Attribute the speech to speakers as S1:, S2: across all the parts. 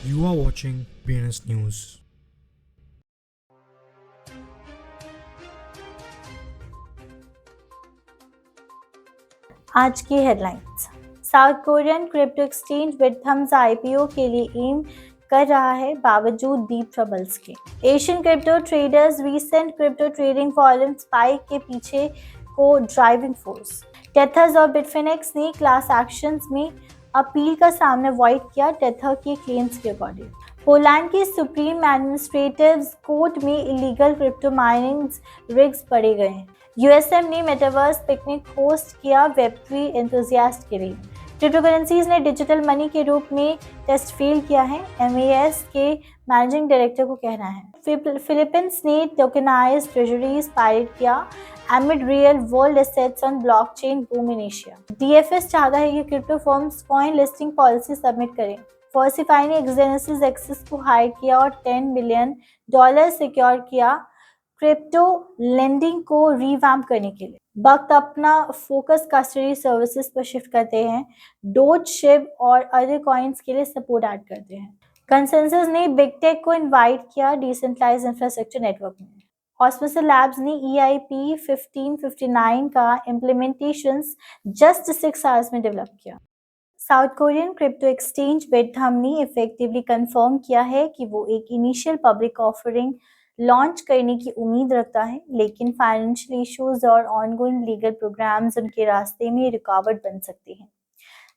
S1: You are watching BNS News.
S2: आज की headlines. South Korean crypto exchange Bithumb's IPO के लिए एम कर रहा है बावजूद डीप ट्रबल्स के। Asian crypto traders recent crypto trading volume spike के पीछे को ड्राइविंग फोर्स। टेथर्स और बिटफिनेक्स ने क्लास एक्शंस में अपील का सामना वॉइड किया टेथर के क्लेम्स के अकॉर्डिंग। पोलैंड के सुप्रीम एडमिनिस्ट्रेटिव कोर्ट में इलीगल क्रिप्टो माइनिंग रिग्स पड़े गए हैं। यूएसएम ने मेटावर्स पिकनिक होस्ट किया वेब3 एंथुसियास्ट के लिए। क्रिप्टो करेंसीज ने डिजिटल मनी के रूप में टेस्ट फेल किया है, एमएएस के मैनेजिंग डायरेक्टर को कहना है। फिलीपींस ने टोकनाइज्ड ट्रेजरीज पायरेट किया amid real world assets on blockchain boom in Asia. DFS चाहता है कि crypto firms coin listing policy submit करें। फॉर्सिफाई ने एक्सजेनेसिस एक्सिस को हायर किया और $10 बिलियन सिक्योर किया क्रिप्टो लेंडिंग को रिवैम्प करने के लिए। वक्त अपना फोकस कस्टडी सर्विसेज पर शिफ्ट करते हैं। डोज, शिब और अदर कॉइन्स के लिए सपोर्ट ऐड करते हैं। कंसेंसस ने बिग टेक को इनवाइट किया डिसेंट्रलाइज्ड इंफ्रास्ट्रक्चर नेटवर्क में। ऑस्मोस लैब्स ने EIP 1559 का इम्प्लीमेंटेशन जस्ट 6 आवर्स में डेवलप किया। साउथ कोरियन क्रिप्टो एक्सचेंज बिटथम ने इफेक्टिवली कंफर्म किया है कि वो एक इनिशियल पब्लिक ऑफरिंग लॉन्च करने की उम्मीद रखता है, लेकिन फाइनेंशियल इश्यूज और ऑनगोइंग लीगल प्रोग्राम्स उनके रास्ते में रुकावट बन सकते हैं।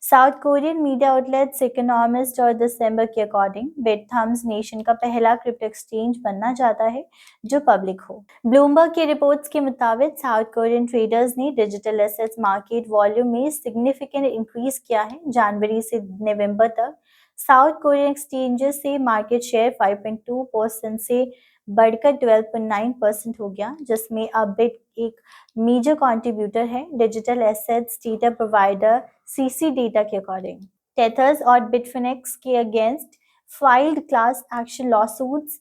S2: South Korean media outlets economist और दिसंबर के अकॉर्डिंग बिटथम्स नेशन का पहला क्रिप्टो एक्सचेंज बनना चाहता है जो पब्लिक हो। ब्लूमबर्ग की रिपोर्ट्स के मुताबिक साउथ कोरियन ट्रेडर्स ने डिजिटल एसेट्स मार्केट वॉल्यूम में सिग्निफिकेंट इंक्रीज किया है। जनवरी से नवंबर तक साउथ कोरियन एक्सचेंजेस से मार्केट शेयर 5.2% से बढ़कर 12.9% हो गया, जिसमें अब बिट एक मेजर कंट्रीब्यूटर है। Digital assets data provider CC data के अकॉर्डिंग टेथर्स और बिटफिनेक्स के against filed class action lawsuits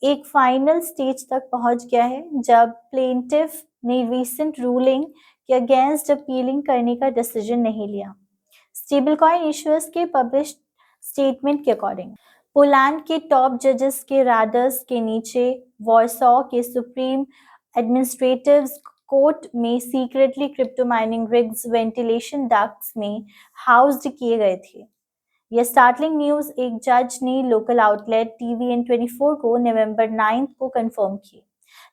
S2: एक फाइनल स्टेज तक पहुंच गया है, जब प्लेंटिफ ने रीसेंट रूलिंग के अगेंस्ट अपीलिंग करने का डिसीजन नहीं लिया। स्टेबल कॉइन इश्यूअर्स के पब्लिश स्टेटमेंट के अकॉर्डिंग पोलैंड के टॉप जजेस के राडर्स के नीचे वॉर्सॉ के सुप्रीम एडमिनिस्ट्रेटिव कोर्ट में secretly crypto mining rigs ventilation ducts में हाउस्ड किए गए थे। यह स्टार्टलिंग न्यूज एक जज ने लोकल आउटलेट TVN24 को नवंबर 9 को कंफर्म की।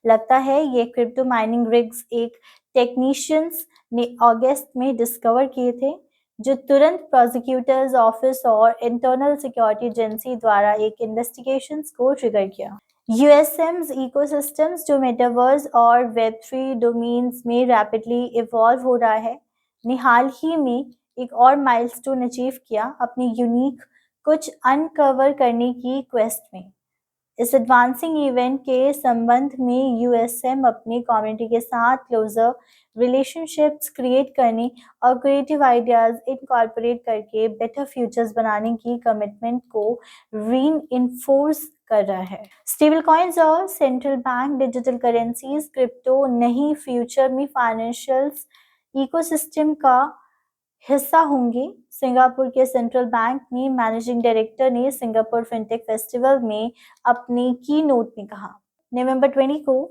S2: लगता है ये क्रिप्टो माइनिंग रिग्स एक टेक्नीशियंस ने अगस्त में डिस्कवर किए थे, जो तुरंत प्रोसिक्यूटर्स ऑफिस और इंटरनल सिक्योरिटी एजेंसी द्वारा एक इन्वेस्टिगेशन को ट्रिगर किया। यूएसएम्स इकोसिस्टम्स जो मेटावर्स और वेब3 डोमेन्स में रैपिडली इवॉल्व हो रहा है, ने हाल ही में एक और माइलस्टोन अचीव किया अपनी यूनिक कुछ अनकवर करने की क्वेस्ट में। इस एडवांसिंग इवेंट के संबंध में यूएसएम अपनी कम्युनिटी के साथ क्लोजर रिलेशनशिप्स क्रिएट करने और क्रिएटिव आइडियाज इनकॉर्पोरेट करके बेटर फ्यूचर्स बनाने की कमिटमेंट को रीइंफोर्स कर रहा है। स्टेबल कॉइन्स और central bank digital currencies crypto नहीं फ्यूचर में फाइनेंशियल इकोसिस्टम का हिस्सा होंगे। सिंगापुर के सेंट्रल बैंक ने मैनेजिंग डायरेक्टर ने सिंगापुर फिनटेक फेस्टिवल में अपने की नोट में कहा। नवंबर 20 को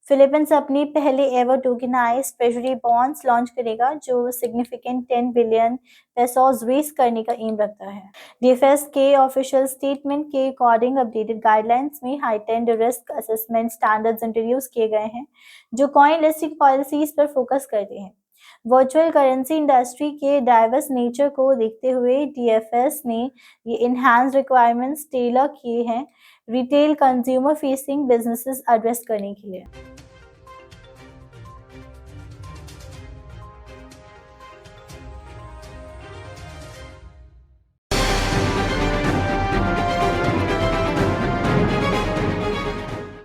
S2: फिलीपींस अपनी पहले एवर टोकेनाइज्ड ट्रेजरी बॉन्ड्स लॉन्च करेगा, जो सिग्निफिकेंट 10 बिलियन पेसोस रेस करने का एम रखता है। DFS के ऑफिशियल स्टेटमेंट के अकॉर्डिंग अपडेटेड गाइडलाइंस में heightened risk assessment standards introduce किए गए हैं, जो कॉइन लिस्टिंग पॉलिसीज पर फोकस करते हैं। वर्चुअल करेंसी इंडस्ट्री के डाइवर्स नेचर को देखते हुए DFS ने ये इनहैंस रिक्वायरमेंट्स टेलर किए हैं retail consumer facing businesses address करने के लिए।